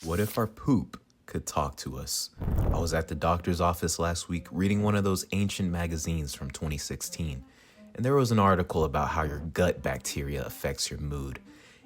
What if our poop could talk to us? I was at the doctor's office last week reading one of those ancient magazines from 2016, and there was an article about how your gut bacteria affects your mood.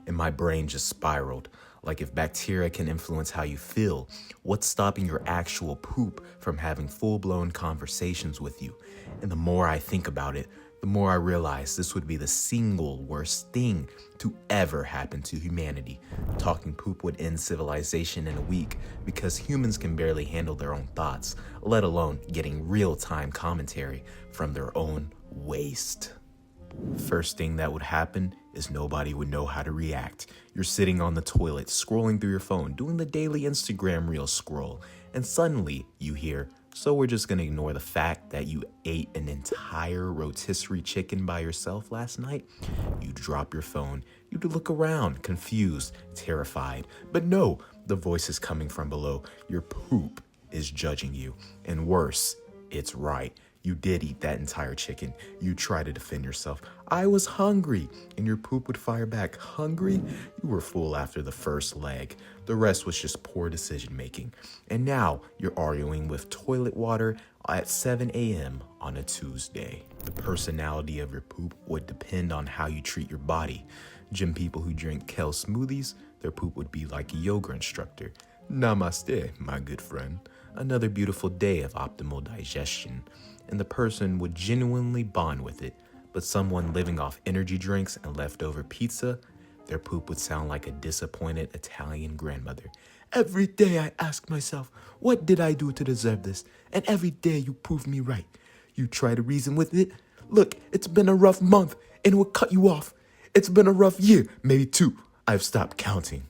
And my brain just spiraled. Like, if bacteria can influence how you feel, what's stopping your actual poop from having full-blown conversations with you? And the more I think about it, the more I realize this would be the single worst thing to ever happen to humanity. Talking poop would end civilization in a week because humans can barely handle their own thoughts, let alone getting real-time commentary from their own waste. First thing that would happen is nobody would know how to react. You're sitting on the toilet, scrolling through your phone, doing the daily Instagram reel scroll, and suddenly you hear, "So we're just gonna ignore the fact that you ate an entire rotisserie chicken by yourself last night?" You drop your phone, you look around, confused, terrified. But no, the voice is coming from below. Your poop is judging you. And worse, it's right. You did eat that entire chicken. You try to defend yourself. "I was hungry." And your poop would fire back. "Hungry? You were full after the first leg. The rest was just poor decision making." And now you're arguing with toilet water at 7 a.m. on a Tuesday. The personality of your poop would depend on how you treat your body. Gym people who drink kale smoothies, their poop would be like a yoga instructor. "Namaste, my good friend. Another beautiful day of optimal digestion." And the person would genuinely bond with it. But someone living off energy drinks and leftover pizza, their poop would sound like a disappointed Italian grandmother. "Every day I ask myself, what did I do to deserve this? And every day you prove me right. You try to reason with it. Look, it's been a rough month and it will cut you off. It's been a rough year, maybe two. I've stopped counting."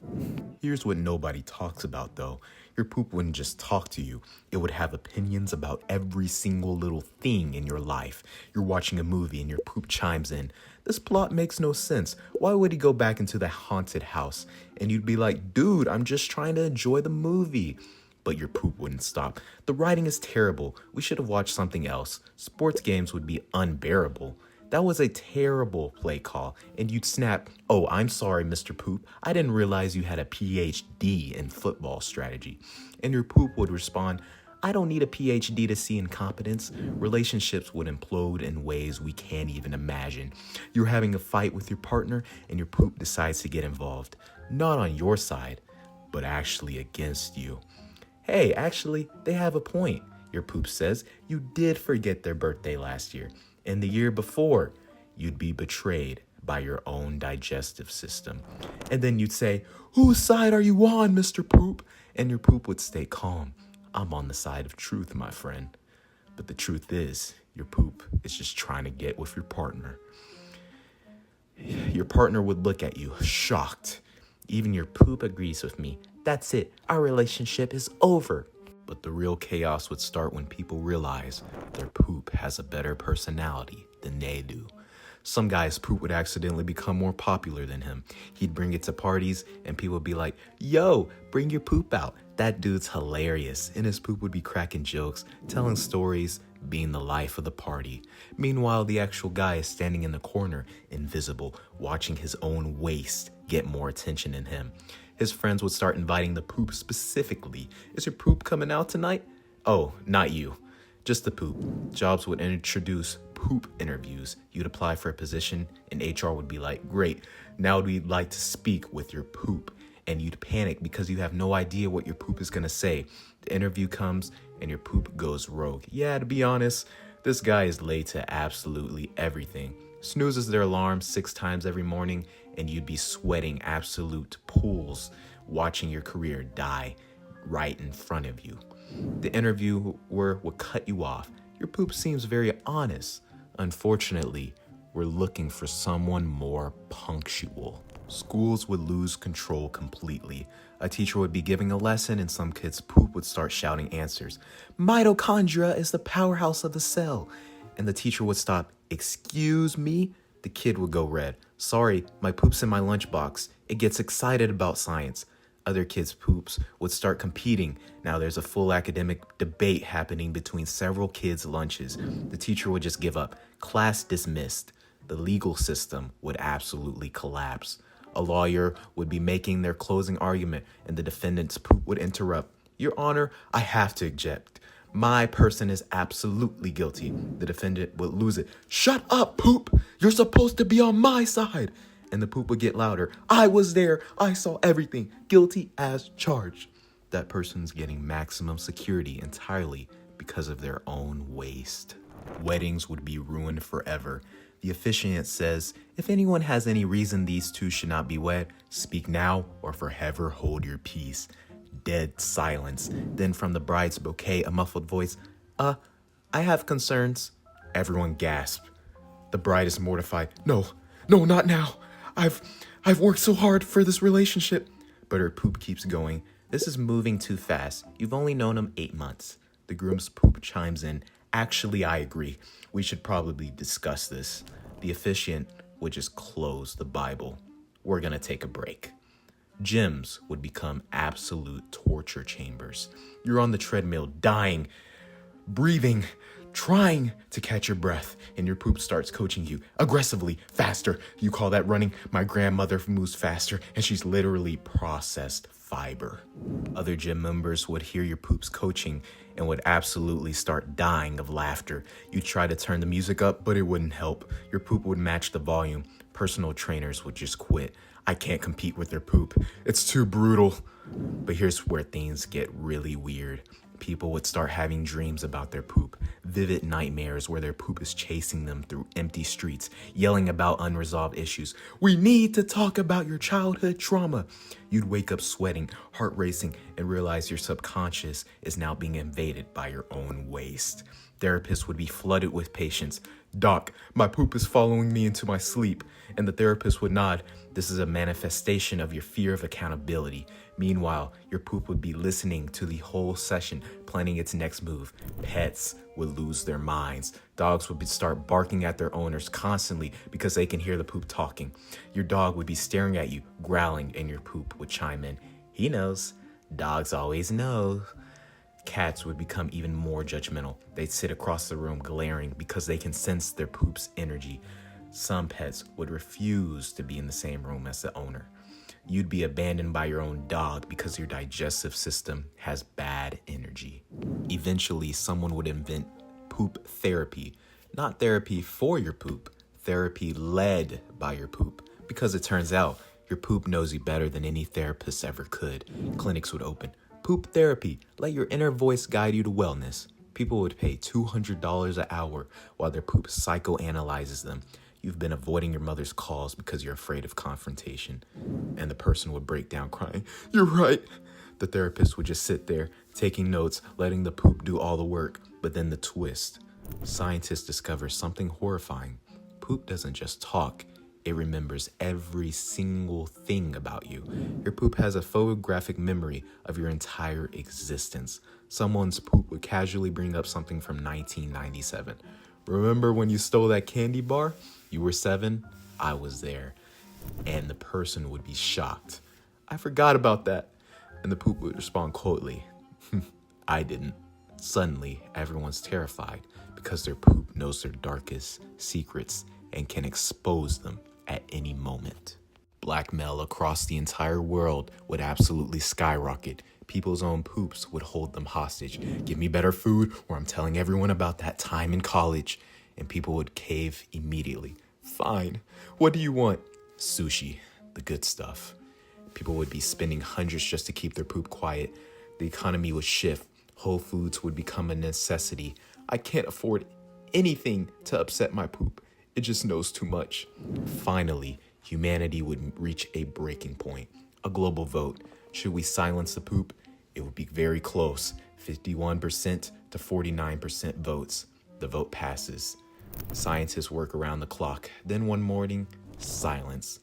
Here's what nobody talks about though. Your poop wouldn't just talk to you. It would have opinions about every single little thing in your life. You're watching a movie and your poop chimes in. "This plot makes no sense. Why would he go back into the haunted house?" And you'd be like, "Dude, I'm just trying to enjoy the movie." But your poop wouldn't stop. "The writing is terrible. We should have watched something else. Sports games would be unbearable. That was a terrible play call." And you'd snap, "Oh, I'm sorry, Mr. Poop. I didn't realize you had a PhD in football strategy." And your poop would respond, "I don't need a PhD to see incompetence." Relationships would implode in ways we can't even imagine. You're having a fight with your partner and your poop decides to get involved. Not on your side, but actually against you. "Hey, actually, they have a point," your poop says. "You did forget their birthday last year. And the year before, you'd be betrayed by your own digestive system." And then you'd say, "Whose side are you on, Mr. Poop?" And your poop would stay calm. "I'm on the side of truth, my friend." But the truth is, your poop is just trying to get with your partner. Your partner would look at you, shocked. "Even your poop agrees with me. That's it. Our relationship is over." But the real chaos would start when people realize their poop has a better personality than they do. Some guy's poop would accidentally become more popular than him. He'd bring it to parties and people would be like, "Yo, bring your poop out. That dude's hilarious." And his poop would be cracking jokes, telling stories, being the life of the party. Meanwhile, the actual guy is standing in the corner, invisible, watching his own waste get more attention than him. His friends would start inviting the poop specifically. "Is your poop coming out tonight?" "Oh, not you. Just the poop." Jobs would introduce poop interviews. You'd apply for a position and HR would be like, "Great, now we'd like to speak with your poop." And you'd panic because you have no idea what your poop is going to say. The interview comes and your poop goes rogue. "Yeah, to be honest, this guy is late to absolutely everything." Snoozes their alarm 6 times every morning, and you'd be sweating absolute pools watching your career die right in front of you. The interviewer would cut you off. "Your poop seems very honest." Unfortunately, we're looking for someone more punctual. Schools would lose control completely. A teacher would be giving a lesson and some kid's poop would start shouting answers. "Mitochondria is the powerhouse of the cell." And the teacher would stop. "Excuse me?" The kid would go red. "Sorry, my poop's in my lunchbox." It gets excited about science. Other kids' poops would start competing. Now there's a full academic debate happening between several kids' lunches. The teacher would just give up. Class dismissed. The legal system would absolutely collapse. A lawyer would be making their closing argument, and the defendant's poop would interrupt. Your Honor, I have to object. My person is absolutely guilty. The defendant would lose it. Shut up, poop! You're supposed to be on my side. And the poop would get louder. I was there. I saw everything. Guilty as charged. That person's getting maximum security entirely because of their own waste. Weddings would be ruined forever. The officiant says, if anyone has any reason these two should not be wed, speak now or forever hold your peace. Dead silence. Then from the bride's bouquet, a muffled voice, I have concerns. Everyone gasped. The bride is mortified. No, not now. I've worked so hard for this relationship. But her poop keeps going. This is moving too fast. You've only known him 8 months. The groom's poop chimes in. Actually, I agree. We should probably discuss this. The officiant would just close the Bible. We're gonna take a break. Gyms would become absolute torture chambers. You're on the treadmill, dying, breathing, trying to catch your breath, and your poop starts coaching you aggressively, faster. You call that running? My grandmother moves faster, and she's literally processed fiber. Other gym members would hear your poop's coaching and would absolutely start dying of laughter. You'd try to turn the music up, but it wouldn't help. Your poop would match the volume. Personal trainers would just quit. I can't compete with their poop. It's too brutal. But here's where things get really weird. People would start having dreams about their poop, vivid nightmares where their poop is chasing them through empty streets, yelling about unresolved issues. We need to talk about your childhood trauma. You'd wake up sweating, heart racing, and realize your subconscious is now being invaded by your own waste. Therapists would be flooded with patients. Doc, my poop is following me into my sleep. And the therapist would nod. This is a manifestation of your fear of accountability. Meanwhile, your poop would be listening to the whole session, planning its next move. Pets would lose their minds. Dogs would start barking at their owners constantly because they can hear the poop talking. Your dog would be staring at you, growling, and your poop would chime in. He knows. Dogs always know. Cats would become even more judgmental. They'd sit across the room glaring because they can sense their poop's energy. Some pets would refuse to be in the same room as the owner. You'd be abandoned by your own dog because your digestive system has bad energy. Eventually, someone would invent poop therapy. Not therapy for your poop, therapy led by your poop. Because it turns out, your poop knows you better than any therapist ever could. Clinics would open. Poop therapy. Let your inner voice guide you to wellness. People would pay $200 an hour while their poop psychoanalyzes them. You've been avoiding your mother's calls because you're afraid of confrontation. And the person would break down crying. You're right. The therapist would just sit there, taking notes, letting the poop do all the work. But then the twist. Scientists discover something horrifying. Poop doesn't just talk. It remembers every single thing about you. Your poop has a photographic memory of your entire existence. Someone's poop would casually bring up something from 1997. Remember when you stole that candy bar? You were 7, I was there. And the person would be shocked. I forgot about that. And the poop would respond coldly. I didn't. Suddenly, everyone's terrified because their poop knows their darkest secrets and can expose them at any moment. Blackmail across the entire world would absolutely skyrocket. People's own poops would hold them hostage. Give me better food or I'm telling everyone about that time in college. And people would cave immediately. Fine. What do you want? Sushi, the good stuff. People would be spending hundreds just to keep their poop quiet. The economy would shift. Whole Foods would become a necessity. I can't afford anything to upset my poop. It just knows too much. Finally, humanity would reach a breaking point. A global vote. Should we silence the poop? It would be very close. 51% to 49% votes. The vote passes. Scientists work around the clock. Then one morning, silence.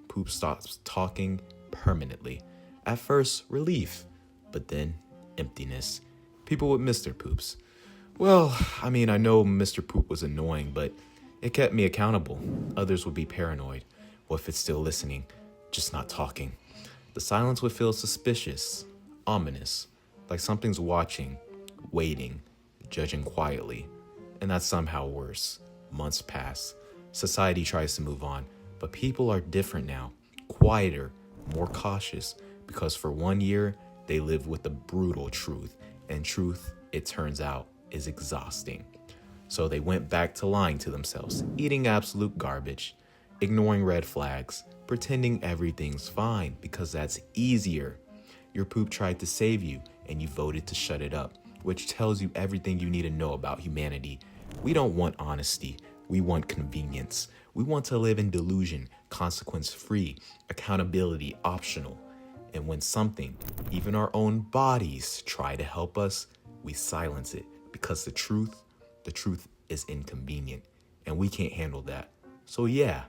Poop stops talking permanently. At first, relief, but then emptiness. People would miss their poops. Well, I know Mr. Poop was annoying, but it kept me accountable. Others would be paranoid. What if it's still listening, just not talking? The silence would feel suspicious, ominous, like something's watching, waiting, judging quietly. And that's somehow worse. Months pass. Society tries to move on, but people are different now. quieter, more cautious, because for 1 year, they lived with the brutal truth, and truth, it turns out, is exhausting. So they went back to lying to themselves, eating absolute garbage, ignoring red flags, pretending everything's fine because that's easier. Your poop tried to save you, and you voted to shut it up, which tells you everything you need to know about humanity. We don't want honesty. We want convenience. We want to live in delusion, consequence-free, accountability optional. And when something, even our own bodies, try to help us, we silence it because the truth is inconvenient, and we can't handle that. So yeah,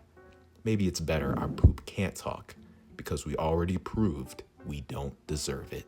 maybe it's better our poop can't talk because we already proved we don't deserve it.